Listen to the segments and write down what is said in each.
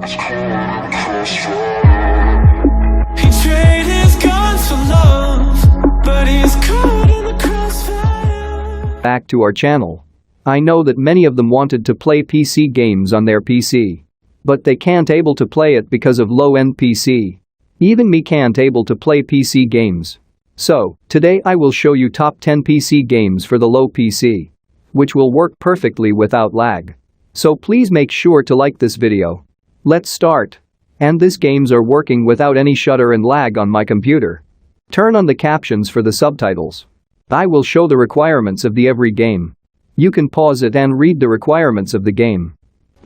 He traded his guns for love, but he's caught in the crossfire. Back to our channel. I know that many of them wanted to play PC games on their PC. But they can't able to play it because of low-end PC. Even me can't able to play PC games. So, today I will show you top 10 PC games for the low PC, which will work perfectly without lag. So please make sure to like this video. Let's start. And these games are working without any stutter and lag on my computer. Turn on the captions for the subtitles. I will show the requirements of the every game. You can pause it and read the requirements of the game.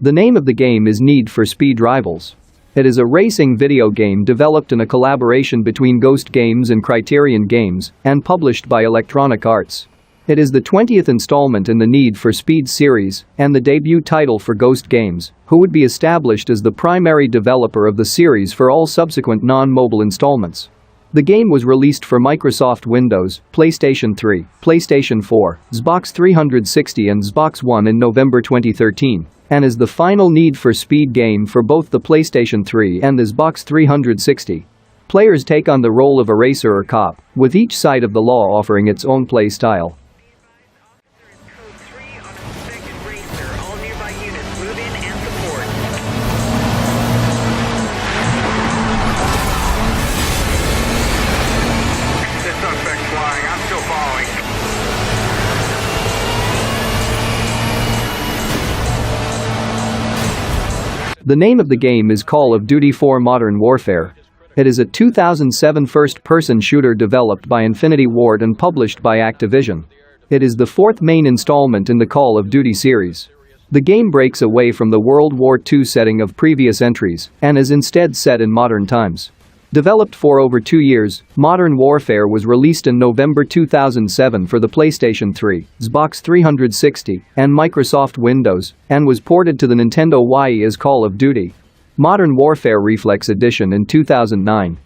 The name of the game is Need for Speed Rivals. It is a racing video game developed in a collaboration between Ghost Games and Criterion Games and published by Electronic Arts. It is the 20th installment in the Need for Speed series and the debut title for Ghost Games, who would be established as the primary developer of the series for all subsequent non-mobile installments. The game was released for Microsoft Windows, PlayStation 3, PlayStation 4, Xbox 360 and Xbox One in November 2013, and is the final Need for Speed game for both the PlayStation 3 and the Xbox 360. Players take on the role of a racer or cop, with each side of the law offering its own play style. The name of the game is Call of Duty 4 Modern Warfare. It is a 2007 first-person shooter developed by Infinity Ward and published by Activision. It is the fourth main installment in the Call of Duty series. The game breaks away from the World War II setting of previous entries and is instead set in modern times. Developed for over 2 years, Modern Warfare was released in November 2007 for the PlayStation 3, Xbox 360, and Microsoft Windows, and was ported to the Nintendo Wii as Call of Duty Modern Warfare Reflex Edition in 2009.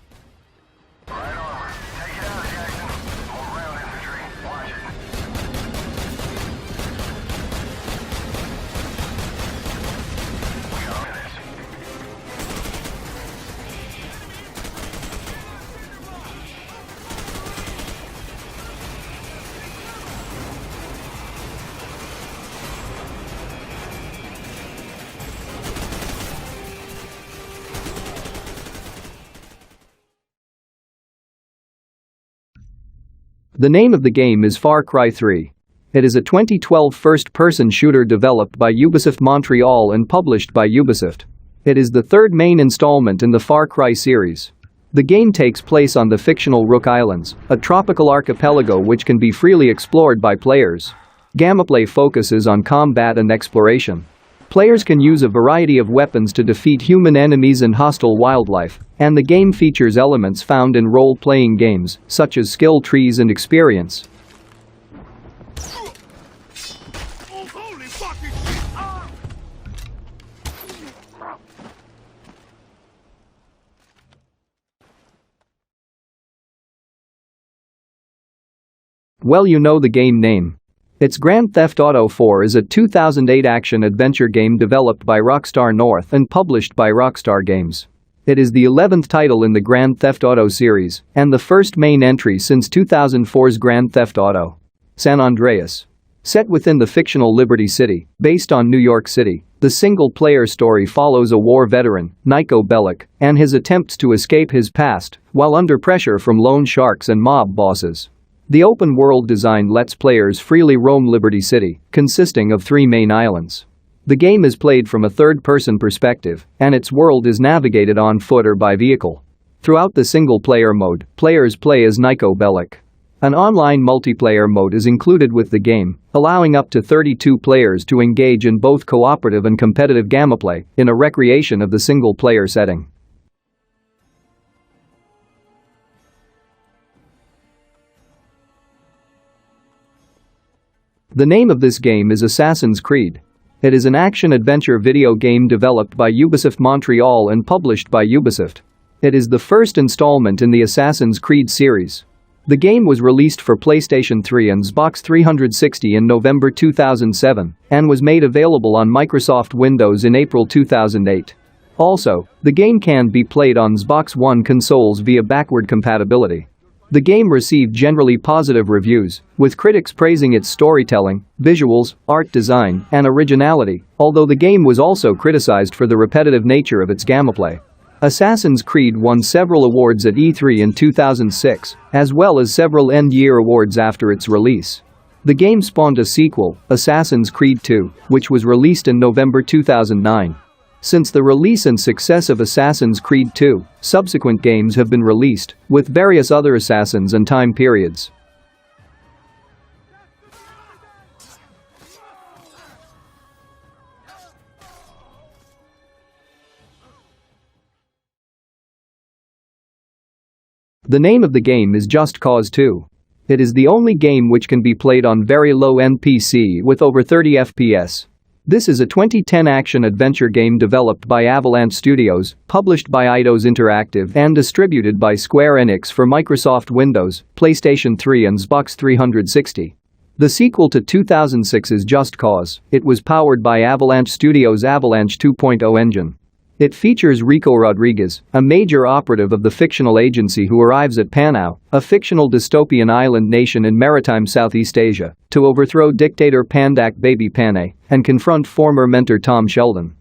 The name of the game is Far Cry 3. It is a 2012 first-person shooter developed by Ubisoft Montreal and published by Ubisoft. It is the third main installment in the Far Cry series. The game takes place on the fictional Rook Islands, a tropical archipelago which can be freely explored by players. Gameplay focuses on combat and exploration. Players can use a variety of weapons to defeat human enemies and hostile wildlife, and the game features elements found in role-playing games, such as skill trees and experience. Well, you know the game name. It's Grand Theft Auto 4 is a 2008 action-adventure game developed by Rockstar North and published by Rockstar Games. It is the 11th title in the Grand Theft Auto series, and the first main entry since 2004's Grand Theft Auto San Andreas. Set within the fictional Liberty City, based on New York City, the single-player story follows a war veteran, Niko Bellic, and his attempts to escape his past, while under pressure from loan sharks and mob bosses. The open-world design lets players freely roam Liberty City, consisting of 3 main islands. The game is played from a third-person perspective, and its world is navigated on foot or by vehicle. Throughout the single-player mode, players play as Niko Bellic. An online multiplayer mode is included with the game, allowing up to 32 players to engage in both cooperative and competitive gameplay in a recreation of the single-player setting. The name of this game is Assassin's Creed. It is an action-adventure video game developed by Ubisoft Montreal and published by Ubisoft. It is the first installment in the Assassin's Creed series. The game was released for PlayStation 3 and Xbox 360 in November 2007 and was made available on Microsoft Windows in April 2008. Also, the game can be played on Xbox One consoles via backward compatibility. The game received generally positive reviews, with critics praising its storytelling, visuals, art design, and originality, although the game was also criticized for the repetitive nature of its gameplay. Assassin's Creed won several awards at E3 in 2006, as well as several end-year awards after its release. The game spawned a sequel, Assassin's Creed II, which was released in November 2009. Since the release and success of Assassin's Creed II, subsequent games have been released, with various other Assassins and time periods. The name of the game is Just Cause 2. It is the only game which can be played on very low-end PC with over 30 FPS. This is a 2010 action-adventure game developed by Avalanche Studios, published by Eidos Interactive and distributed by Square Enix for Microsoft Windows, PlayStation 3 and Xbox 360. The sequel to 2006's Just Cause, it was powered by Avalanche Studios' Avalanche 2.0 engine. It features Rico Rodriguez, a major operative of the fictional agency who arrives at Panau, a fictional dystopian island nation in maritime Southeast Asia, to overthrow dictator Pandak Baby Panay and confront former mentor Tom Sheldon.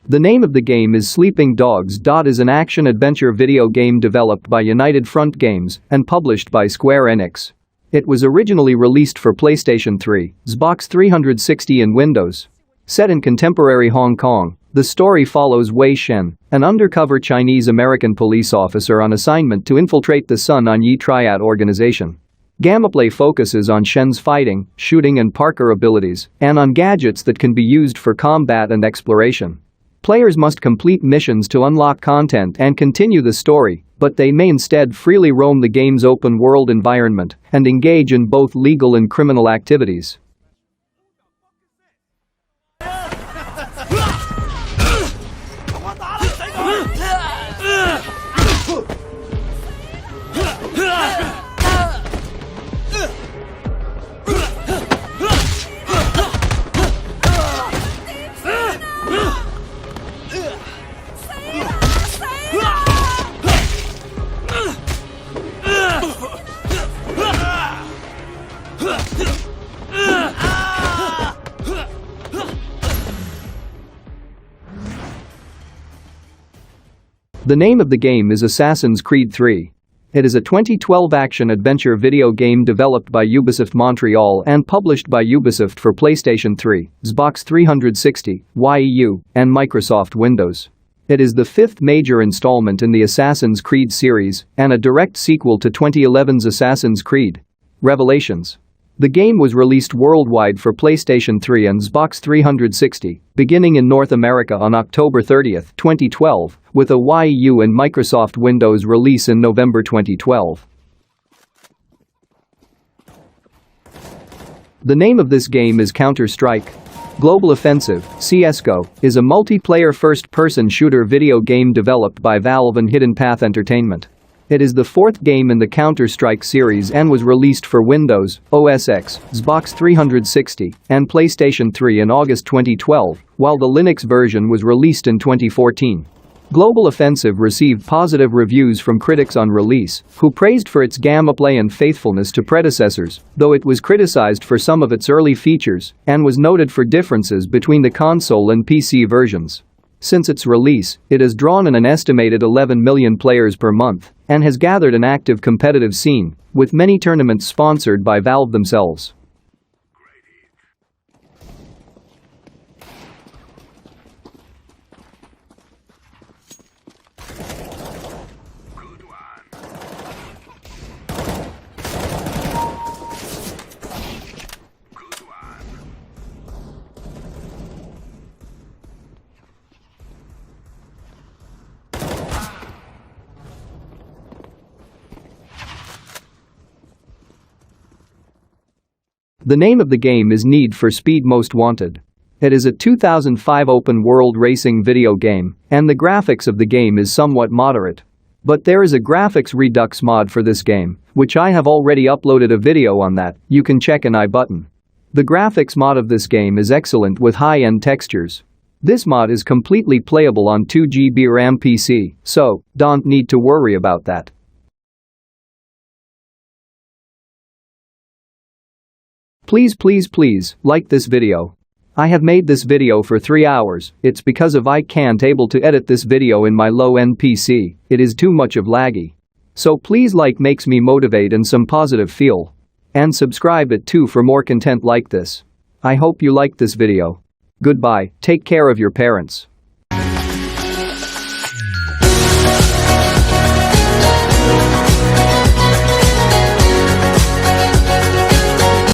The name of the game is Sleeping Dogs. Is an action-adventure video game developed by United Front Games and published by Square Enix. It was originally released for PlayStation 3, Xbox 360 and Windows. Set in contemporary Hong Kong, the story follows Wei Shen, an undercover Chinese-American police officer on assignment to infiltrate the Sun On Yee Triad organization. Gameplay focuses on Shen's fighting, shooting and parkour abilities, and on gadgets that can be used for combat and exploration. Players must complete missions to unlock content and continue the story, but they may instead freely roam the game's open-world environment and engage in both legal and criminal activities. The name of the game is Assassin's Creed 3. It is a 2012 action-adventure video game developed by Ubisoft Montreal and published by Ubisoft for PlayStation 3, Xbox 360, Wii and Microsoft Windows. It is the fifth major installment in the Assassin's Creed series and a direct sequel to 2011's Assassin's Creed Revelations. The game was released worldwide for PlayStation 3 and Xbox 360, beginning in North America on October 30, 2012, with a Wii and Microsoft Windows release in November 2012. The name of this game is Counter-Strike. Global Offensive, CS:GO, is a multiplayer first-person shooter video game developed by Valve and Hidden Path Entertainment. It is the fourth game in the Counter-Strike series and was released for Windows, OS X, Xbox 360, and PlayStation 3 in August 2012, while the Linux version was released in 2014. Global Offensive received positive reviews from critics on release, who praised for its gameplay and faithfulness to predecessors, though it was criticized for some of its early features and was noted for differences between the console and PC versions. Since its release, it has drawn in an estimated 11 million players per month and has gathered an active competitive scene, with many tournaments sponsored by Valve themselves. The name of the game is Need for Speed Most Wanted. It is a 2005 open-world racing video game, and the graphics of the game is somewhat moderate. But there is a graphics redux mod for this game, which I have already uploaded a video on that, you can check in I button. The graphics mod of this game is excellent with high-end textures. This mod is completely playable on 2GB RAM PC, so don't need to worry about that. Please like this video. I have made this video for 3 hours. It's because of I can't able to edit this video in my low-end PC. It is too much of laggy. So please like makes me motivate and some positive feel. And subscribe it too for more content like this. I hope you liked this video. Goodbye, take care of your parents.